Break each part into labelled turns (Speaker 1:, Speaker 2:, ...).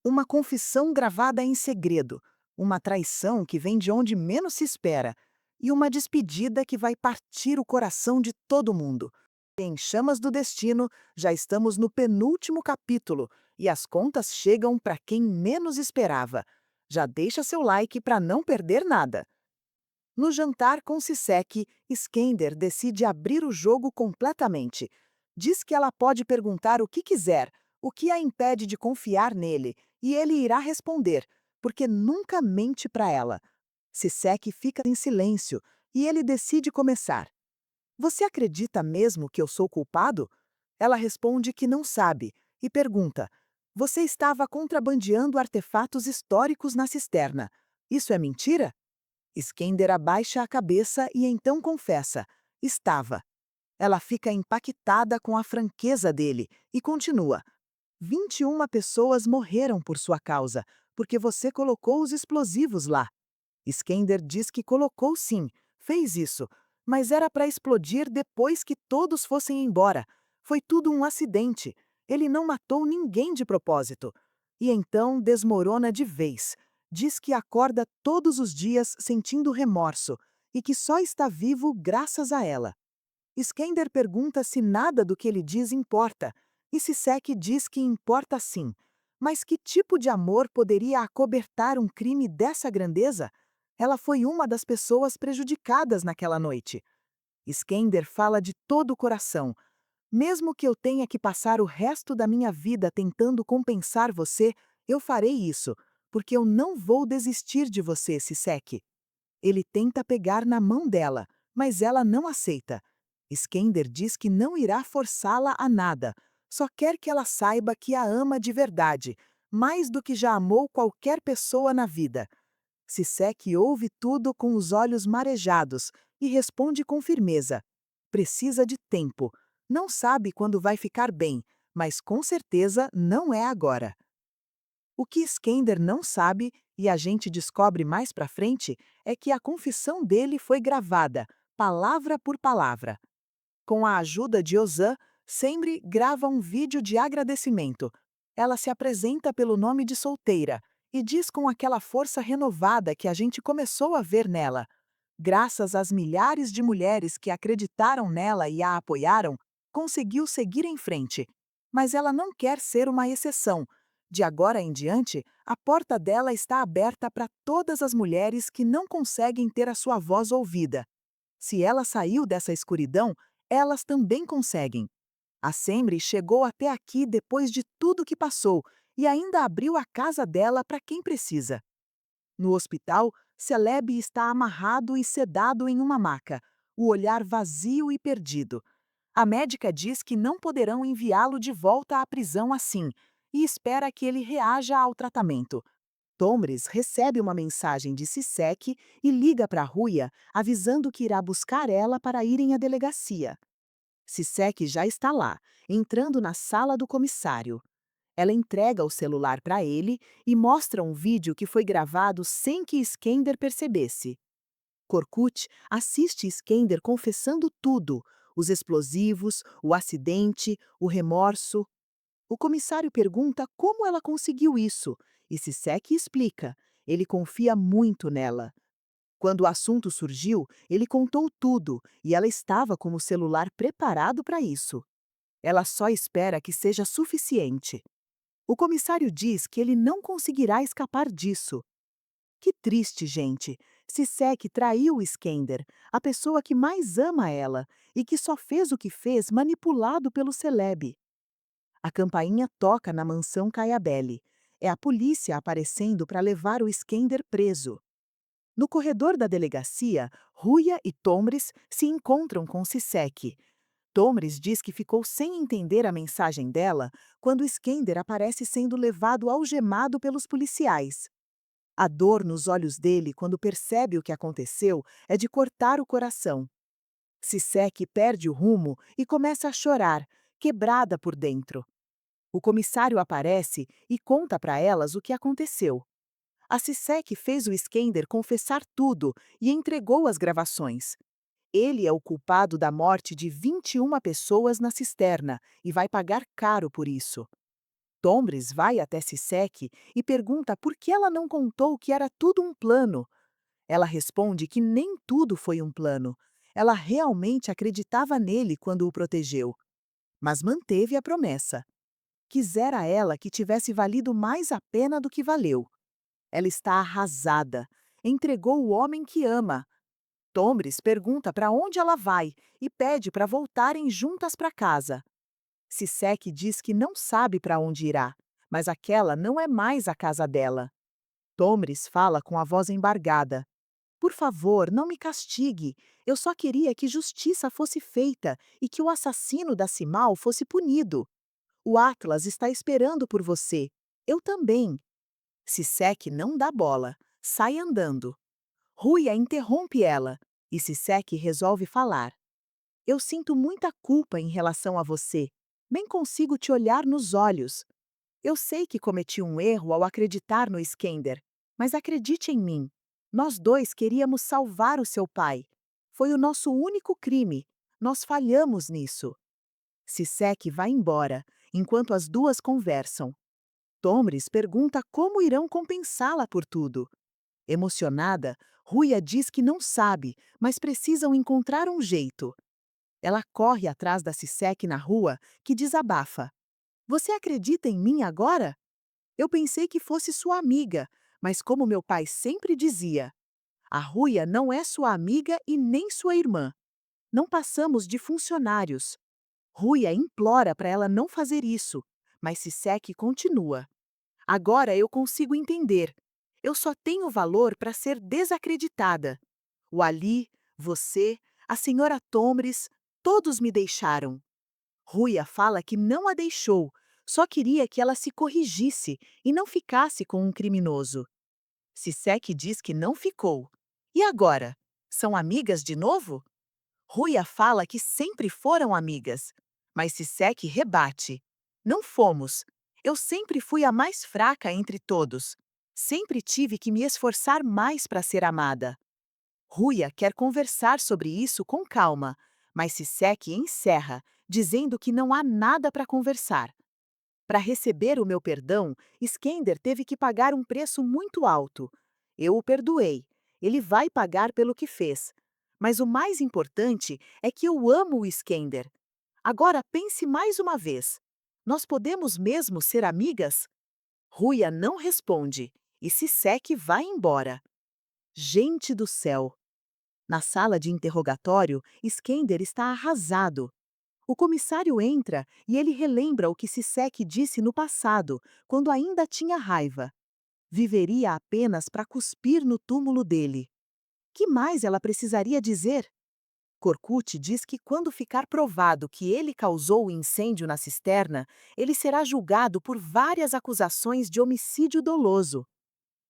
Speaker 1: Uma confissão gravada em segredo, uma traição que vem de onde menos se espera e uma despedida que vai partir o coração de todo mundo. Em Chamas do Destino, já estamos no penúltimo capítulo e as contas chegam para quem menos esperava. Já deixa seu like para não perder nada. No jantar com Sisek, Skender decide abrir o jogo completamente. Diz que ela pode perguntar o que quiser, o que a impede de confiar nele, e ele irá responder, porque nunca mente para ela. Sisek fica em silêncio e ele decide começar. Você acredita mesmo que eu sou culpado? Ela responde que não sabe e pergunta: Você estava contrabandeando artefatos históricos na cisterna. Isso é mentira? Skender abaixa a cabeça e então confessa: Estava. Ela fica impactada com a franqueza dele e continua: 21 pessoas morreram por sua causa, porque você colocou os explosivos lá. Skender diz que colocou sim, fez isso, mas era para explodir depois que todos fossem embora. Foi tudo um acidente. Ele não matou ninguém de propósito. E então desmorona de vez. Diz que acorda todos os dias sentindo remorso e que só está vivo graças a ela. Skender pergunta se nada do que ele diz importa, e Sisek diz que importa sim. Mas que tipo de amor poderia acobertar um crime dessa grandeza? Ela foi uma das pessoas prejudicadas naquela noite. Skender fala de todo o coração. Mesmo que eu tenha que passar o resto da minha vida tentando compensar você, eu farei isso, porque eu não vou desistir de você, Sisek. Ele tenta pegar na mão dela, mas ela não aceita. Skender diz que não irá forçá-la a nada, só quer que ela saiba que a ama de verdade, mais do que já amou qualquer pessoa na vida. Sisek ouve tudo com os olhos marejados e responde com firmeza. Precisa de tempo. Não sabe quando vai ficar bem, mas com certeza não é agora. O que Skender não sabe, e a gente descobre mais pra frente, é que a confissão dele foi gravada, palavra por palavra. Com a ajuda de Ozan, Semri grava um vídeo de agradecimento. Ela se apresenta pelo nome de solteira e diz com aquela força renovada que a gente começou a ver nela. Graças às milhares de mulheres que acreditaram nela e a apoiaram, conseguiu seguir em frente. Mas ela não quer ser uma exceção. De agora em diante, a porta dela está aberta para todas as mulheres que não conseguem ter a sua voz ouvida. Se ela saiu dessa escuridão, elas também conseguem. A Semri chegou até aqui depois de tudo que passou e ainda abriu a casa dela para quem precisa. No hospital, Celeb está amarrado e sedado em uma maca, o olhar vazio e perdido. A médica diz que não poderão enviá-lo de volta à prisão assim e espera que ele reaja ao tratamento. Tomris recebe uma mensagem de Sisek e liga para Ruia, avisando que irá buscar ela para irem à delegacia. Sisek já está lá, entrando na sala do comissário. Ela entrega o celular para ele e mostra um vídeo que foi gravado sem que Skender percebesse. Korkut assiste Skender confessando tudo: os explosivos, o acidente, o remorso. O comissário pergunta como ela conseguiu isso, e Sisek explica. Ele confia muito nela. Quando o assunto surgiu, ele contou tudo e ela estava com o celular preparado para isso. Ela só espera que seja suficiente. O comissário diz que ele não conseguirá escapar disso. Que triste, gente. Sisek traiu Skender, a pessoa que mais ama ela, e que só fez o que fez manipulado pelo Celeb. A campainha toca na mansão Caiabelli. É a polícia aparecendo para levar o Skender preso. No corredor da delegacia, Ruia e Tomris se encontram com Sisek. Tomris diz que ficou sem entender a mensagem dela quando Skender aparece sendo levado algemado pelos policiais. A dor nos olhos dele quando percebe o que aconteceu é de cortar o coração. Sisek perde o rumo e começa a chorar, quebrada por dentro. O comissário aparece e conta para elas o que aconteceu. A Sisek fez o Skender confessar tudo e entregou as gravações. Ele é o culpado da morte de 21 pessoas na cisterna e vai pagar caro por isso. Tombres vai até Sisek e pergunta por que ela não contou que era tudo um plano. Ela responde que nem tudo foi um plano. Ela realmente acreditava nele quando o protegeu, mas manteve a promessa. Quisera ela que tivesse valido mais a pena do que valeu. Ela está arrasada. Entregou o homem que ama. Tombres pergunta para onde ela vai e pede para voltarem juntas para casa. Sisek diz que não sabe para onde irá, mas aquela não é mais a casa dela. Tombres fala com a voz embargada. Por favor, não me castigue. Eu só queria que justiça fosse feita e que o assassino da Simal fosse punido. O Atlas está esperando por você. Eu também. Sisek não dá bola. Sai andando. Ruia interrompe ela e Sisek resolve falar. Eu sinto muita culpa em relação a você. Nem consigo te olhar nos olhos. Eu sei que cometi um erro ao acreditar no Skender, mas acredite em mim. Nós dois queríamos salvar o seu pai. Foi o nosso único crime. Nós falhamos nisso. Sisek vai embora, enquanto as duas conversam. Tomris pergunta como irão compensá-la por tudo. Emocionada, Ruia diz que não sabe, mas precisam encontrar um jeito. Ela corre atrás da Sisek na rua, que desabafa. Você acredita em mim agora? Eu pensei que fosse sua amiga, mas como meu pai sempre dizia, a Ruia não é sua amiga e nem sua irmã. Não passamos de funcionários. Ruia implora para ela não fazer isso, mas Sisek continua. Agora eu consigo entender. Eu só tenho valor para ser desacreditada. O Ali, você, a senhora Tomres, todos me deixaram. Ruia fala que não a deixou, só queria que ela se corrigisse e não ficasse com um criminoso. Sisek diz que não ficou. E agora? São amigas de novo? Ruia fala que sempre foram amigas, mas Sisek rebate. Não fomos. Eu sempre fui a mais fraca entre todos. Sempre tive que me esforçar mais para ser amada. Ruia quer conversar sobre isso com calma, mas Sisek encerra, dizendo que não há nada para conversar. Para receber o meu perdão, Skender teve que pagar um preço muito alto. Eu o perdoei. Ele vai pagar pelo que fez. Mas o mais importante é que eu amo o Skender. Agora pense mais uma vez. Nós podemos mesmo ser amigas? Ruia não responde e Sisek vai embora. Gente do céu! Na sala de interrogatório, Skender está arrasado. O comissário entra e ele relembra o que Sisek disse no passado, quando ainda tinha raiva. Viveria apenas para cuspir no túmulo dele. Que mais ela precisaria dizer? Korkut diz que quando ficar provado que ele causou o incêndio na cisterna, ele será julgado por várias acusações de homicídio doloso.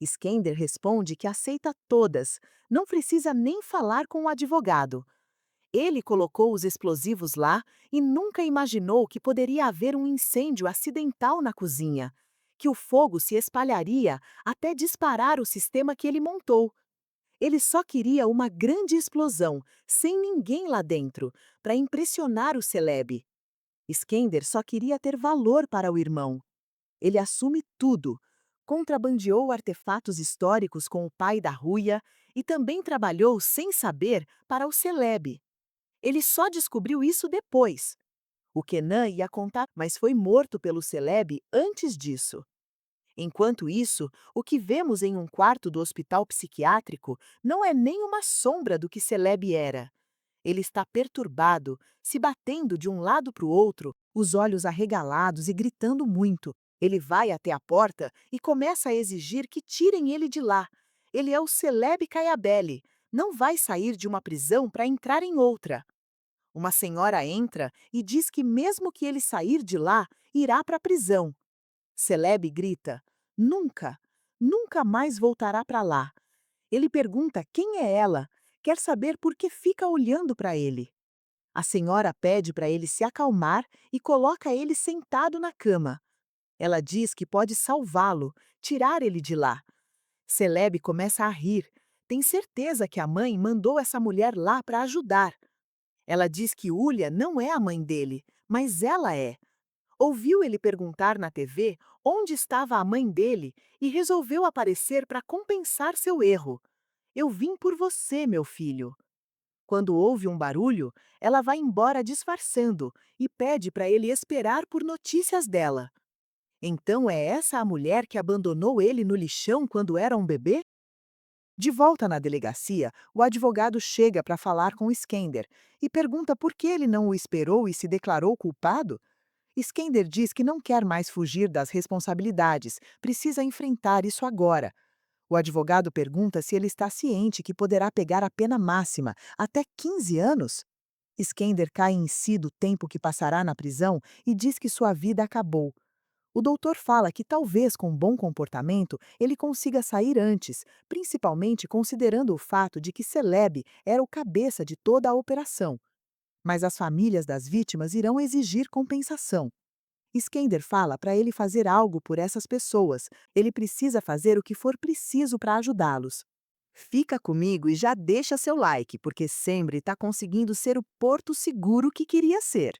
Speaker 1: Skender responde que aceita todas, não precisa nem falar com o advogado. Ele colocou os explosivos lá e nunca imaginou que poderia haver um incêndio acidental na cozinha, que o fogo se espalharia até disparar o sistema que ele montou. Ele só queria uma grande explosão, sem ninguém lá dentro, para impressionar o Celebi. Skender só queria ter valor para o irmão. Ele assume tudo. Contrabandeou artefatos históricos com o pai da Ruia e também trabalhou sem saber para o Celebi. Ele só descobriu isso depois. O Kenan ia contar, mas foi morto pelo Celebi antes disso. Enquanto isso, o que vemos em um quarto do hospital psiquiátrico não é nem uma sombra do que Celebi era. Ele está perturbado, se batendo de um lado para o outro, os olhos arregalados e gritando muito. Ele vai até a porta e começa a exigir que tirem ele de lá. Ele é o Celebi Caiabelli. Não vai sair de uma prisão para entrar em outra. Uma senhora entra e diz que mesmo que ele sair de lá, irá para a prisão. Celebi grita: Nunca, nunca mais voltará para lá. Ele pergunta quem é ela, quer saber por que fica olhando para ele. A senhora pede para ele se acalmar e coloca ele sentado na cama. Ela diz que pode salvá-lo, tirar ele de lá. Celebi começa a rir. Tem certeza que a mãe mandou essa mulher lá para ajudar. Ela diz que Ulha não é a mãe dele, mas ela é. Ouviu ele perguntar na TV onde estava a mãe dele e resolveu aparecer para compensar seu erro. Eu vim por você, meu filho. Quando ouve um barulho, ela vai embora disfarçando e pede para ele esperar por notícias dela. Então é essa a mulher que abandonou ele no lixão quando era um bebê? De volta na delegacia, o advogado chega para falar com Skender e pergunta por que ele não o esperou e se declarou culpado. Skender diz que não quer mais fugir das responsabilidades, precisa enfrentar isso agora. O advogado pergunta se ele está ciente que poderá pegar a pena máxima, até 15 anos. Skender cai em si do tempo que passará na prisão e diz que sua vida acabou. O doutor fala que talvez com bom comportamento ele consiga sair antes, principalmente considerando o fato de que Celeb era o cabeça de toda a operação. Mas as famílias das vítimas irão exigir compensação. Skender fala para ele fazer algo por essas pessoas. Ele precisa fazer o que for preciso para ajudá-los. Fica comigo e já deixa seu like, porque sempre está conseguindo ser o porto seguro que queria ser.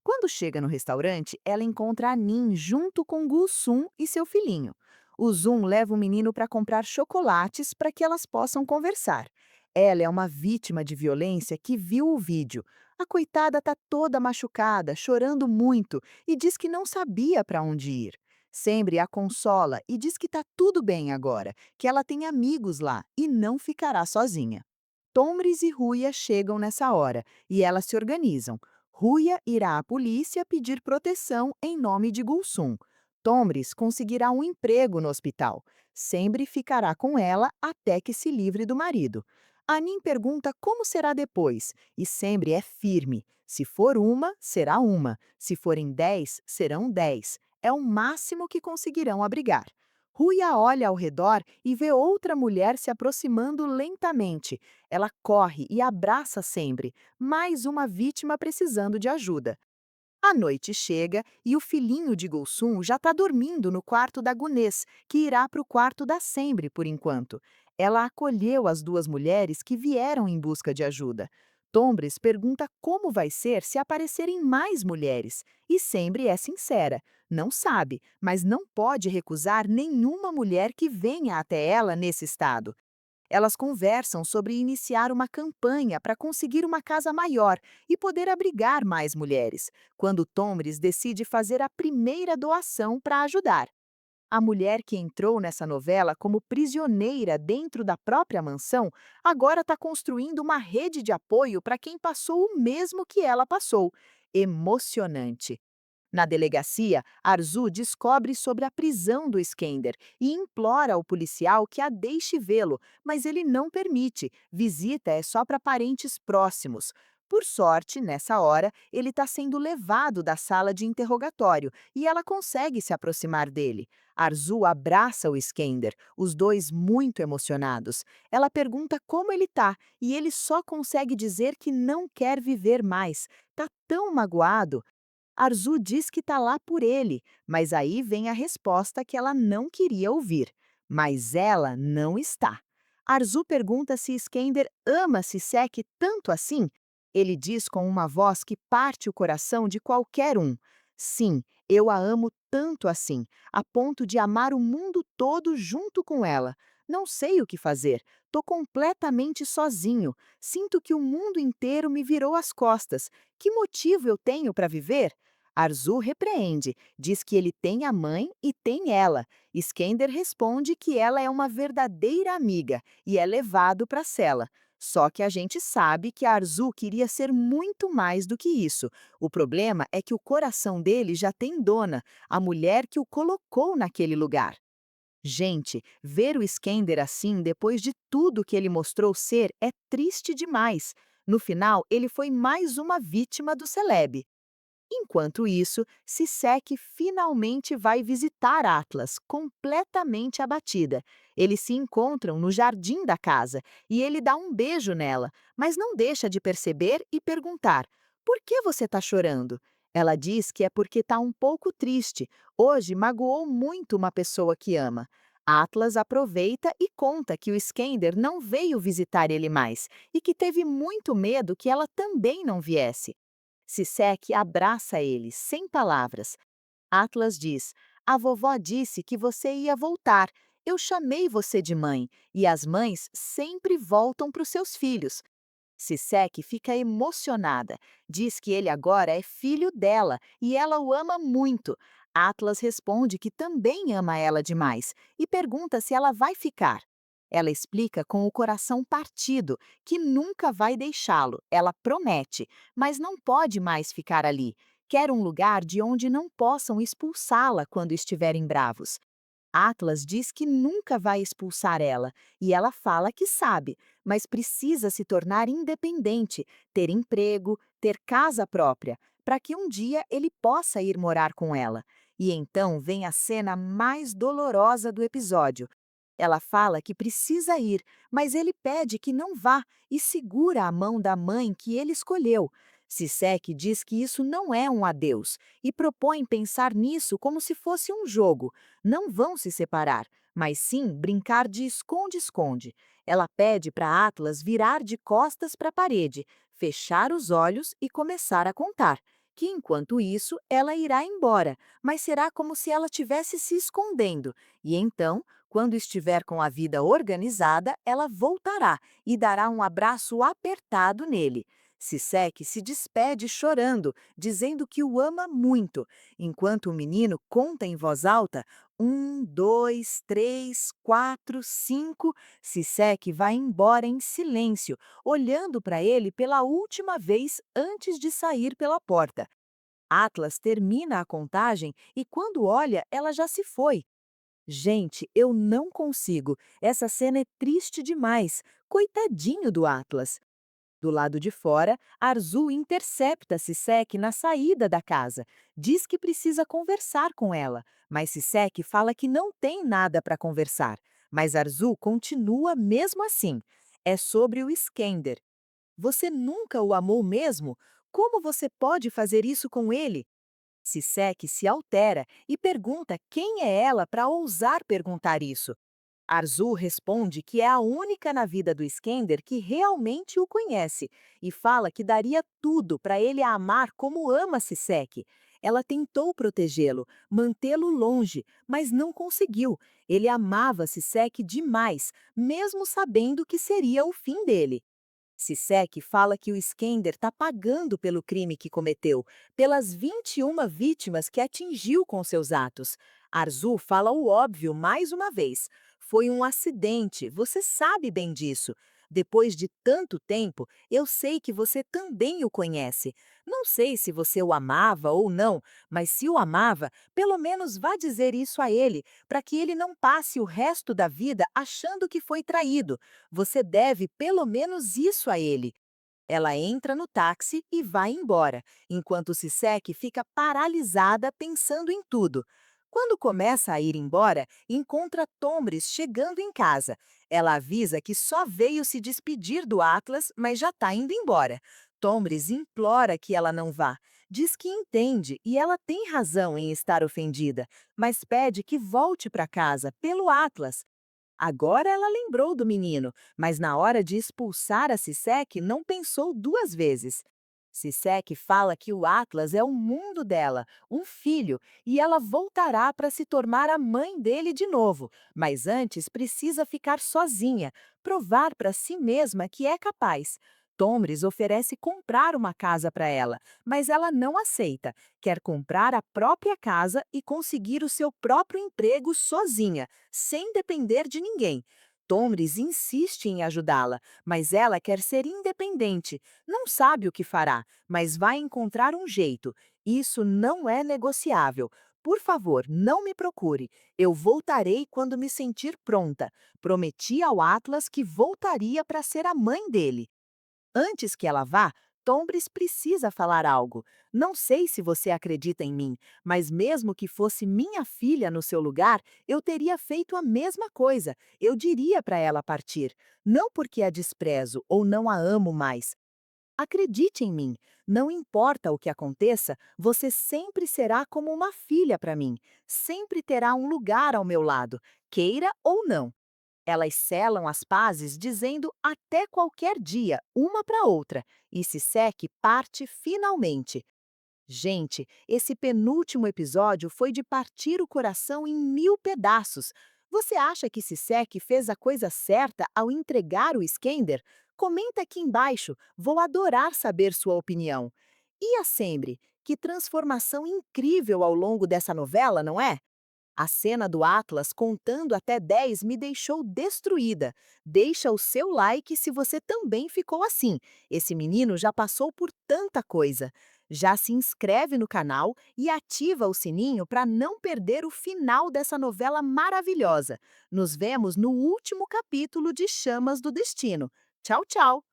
Speaker 1: Quando chega no restaurante, ela encontra a Nin junto com Gulsum e seu filhinho. O Zum leva o menino para comprar chocolates para que elas possam conversar. Ela é uma vítima de violência que viu o vídeo. A coitada está toda machucada, chorando muito e diz que não sabia para onde ir. Sempre a consola e diz que está tudo bem agora, que ela tem amigos lá e não ficará sozinha. Tomris e Ruia chegam nessa hora e elas se organizam. Ruia irá à polícia pedir proteção em nome de Gulsum. Tomris conseguirá um emprego no hospital. Sempre ficará com ela até que se livre do marido. Anin pergunta como será depois, e sempre é firme. Se for uma, será uma. Se forem 10, serão 10. É o máximo que conseguirão abrigar. Ruia olha ao redor e vê outra mulher se aproximando lentamente. Ela corre e abraça sempre, mais uma vítima precisando de ajuda. A noite chega e o filhinho de Gulsum já está dormindo no quarto da Gunês, que irá para o quarto da Sembre por enquanto. Ela acolheu as duas mulheres que vieram em busca de ajuda. Tombres pergunta como vai ser se aparecerem mais mulheres, e Sembre é sincera. Não sabe, mas não pode recusar nenhuma mulher que venha até ela nesse estado. Elas conversam sobre iniciar uma campanha para conseguir uma casa maior e poder abrigar mais mulheres, quando Tomris decide fazer a primeira doação para ajudar. A mulher que entrou nessa novela como prisioneira dentro da própria mansão agora está construindo uma rede de apoio para quem passou o mesmo que ela passou. Emocionante. Na delegacia, Arzu descobre sobre a prisão do Skender e implora ao policial que a deixe vê-lo, mas ele não permite. Visita é só para parentes próximos. Por sorte, nessa hora, ele está sendo levado da sala de interrogatório e ela consegue se aproximar dele. Arzu abraça o Skender, os dois muito emocionados. Ela pergunta como ele está e ele só consegue dizer que não quer viver mais. Tá tão magoado. Arzu diz que está lá por ele, mas aí vem a resposta que ela não queria ouvir. Mas ela não está. Arzu pergunta se Skender ama Sisek tanto assim. Ele diz com uma voz que parte o coração de qualquer um. Sim, eu a amo tanto assim, a ponto de amar o mundo todo junto com ela. Não sei o que fazer. Tô completamente sozinho. Sinto que o mundo inteiro me virou as costas. Que motivo eu tenho para viver? Arzu repreende, diz que ele tem a mãe e tem ela. Skender responde que ela é uma verdadeira amiga e é levado para a cela. Só que a gente sabe que Arzu queria ser muito mais do que isso. O problema é que o coração dele já tem dona, a mulher que o colocou naquele lugar. Gente, ver o Skender assim depois de tudo que ele mostrou ser é triste demais. No final, ele foi mais uma vítima do Celeb. Enquanto isso, Sisek finalmente vai visitar Atlas, completamente abatida. Eles se encontram no jardim da casa e ele dá um beijo nela, mas não deixa de perceber e perguntar: por que você está chorando? Ela diz que é porque está um pouco triste. Hoje magoou muito uma pessoa que ama. Atlas aproveita e conta que o Skender não veio visitar ele mais e que teve muito medo que ela também não viesse. Sisek abraça ele, sem palavras. Atlas diz: A vovó disse que você ia voltar. Eu chamei você de mãe, e as mães sempre voltam para os seus filhos. Sisek fica emocionada. Diz que ele agora é filho dela e ela o ama muito. Atlas responde que também ama ela demais e pergunta se ela vai ficar. Ela explica com o coração partido que nunca vai deixá-lo, ela promete, mas não pode mais ficar ali. Quer um lugar de onde não possam expulsá-la quando estiverem bravos. Atlas diz que nunca vai expulsar ela, e ela fala que sabe, mas precisa se tornar independente, ter emprego, ter casa própria, para que um dia ele possa ir morar com ela. E então vem a cena mais dolorosa do episódio. Ela fala que precisa ir, mas ele pede que não vá e segura a mão da mãe que ele escolheu. Sisek diz que isso não é um adeus e propõe pensar nisso como se fosse um jogo. Não vão se separar, mas sim brincar de esconde-esconde. Ela pede para Atlas virar de costas para a parede, fechar os olhos e começar a contar. Que enquanto isso, ela irá embora, mas será como se ela tivesse se escondendo. E então, quando estiver com a vida organizada, ela voltará e dará um abraço apertado nele. Sisek se despede chorando, dizendo que o ama muito, enquanto o menino conta em voz alta: 1, 2, 3, 4, 5. Sisek vai embora em silêncio, olhando para ele pela última vez antes de sair pela porta. Atlas termina a contagem e, quando olha, ela já se foi. Gente, eu não consigo. Essa cena é triste demais. Coitadinho do Atlas. Do lado de fora, Arzu intercepta Sisek na saída da casa. Diz que precisa conversar com ela, mas Sisek fala que não tem nada para conversar. Mas Arzu continua mesmo assim. É sobre o Skender. Você nunca o amou mesmo? Como você pode fazer isso com ele? Sisek se altera e pergunta quem é ela para ousar perguntar isso. Arzu responde que é a única na vida do Skender que realmente o conhece e fala que daria tudo para ele a amar como ama Sisek. Ela tentou protegê-lo, mantê-lo longe, mas não conseguiu. Ele amava Sisek demais, mesmo sabendo que seria o fim dele. Sisek fala que o Skender está pagando pelo crime que cometeu, pelas 21 vítimas que atingiu com seus atos. Arzu fala o óbvio mais uma vez. Foi um acidente, você sabe bem disso. Depois de tanto tempo, eu sei que você também o conhece. Não sei se você o amava ou não, mas se o amava, pelo menos vá dizer isso a ele, para que ele não passe o resto da vida achando que foi traído. Você deve pelo menos isso a ele. Ela entra no táxi e vai embora, enquanto Sisek fica paralisada pensando em tudo. Quando começa a ir embora, encontra Tomris chegando em casa. Ela avisa que só veio se despedir do Atlas, mas já está indo embora. Tomris implora que ela não vá. Diz que entende e ela tem razão em estar ofendida, mas pede que volte para casa pelo Atlas. Agora ela lembrou do menino, mas na hora de expulsar a Sisek não pensou duas vezes. Sisek fala que o Atlas é o mundo dela, um filho, e ela voltará para se tornar a mãe dele de novo, mas antes precisa ficar sozinha, provar para si mesma que é capaz. Tomris oferece comprar uma casa para ela, mas ela não aceita. Quer comprar a própria casa e conseguir o seu próprio emprego sozinha, sem depender de ninguém. Tomris insiste em ajudá-la, mas ela quer ser independente. Não sabe o que fará, mas vai encontrar um jeito. Isso não é negociável. Por favor, não me procure. Eu voltarei quando me sentir pronta. Prometi ao Atlas que voltaria para ser a mãe dele. Antes que ela vá, Tombres precisa falar algo. Não sei se você acredita em mim, mas mesmo que fosse minha filha no seu lugar, eu teria feito a mesma coisa. Eu diria para ela partir. Não porque a desprezo ou não a amo mais. Acredite em mim. Não importa o que aconteça, você sempre será como uma filha para mim. Sempre terá um lugar ao meu lado, queira ou não. Elas selam as pazes dizendo até qualquer dia, uma para outra, e Sisek parte finalmente. Gente, esse penúltimo episódio foi de partir o coração em 1000 pedaços. Você acha que Sisek fez a coisa certa ao entregar o Skender? Comenta aqui embaixo, vou adorar saber sua opinião. E a Sembre? Que transformação incrível ao longo dessa novela, não é? A cena do Atlas contando até 10 me deixou destruída. Deixa o seu like se você também ficou assim. Esse menino já passou por tanta coisa. Já se inscreve no canal e ativa o sininho para não perder o final dessa novela maravilhosa. Nos vemos no último capítulo de Chamas do Destino. Tchau, tchau!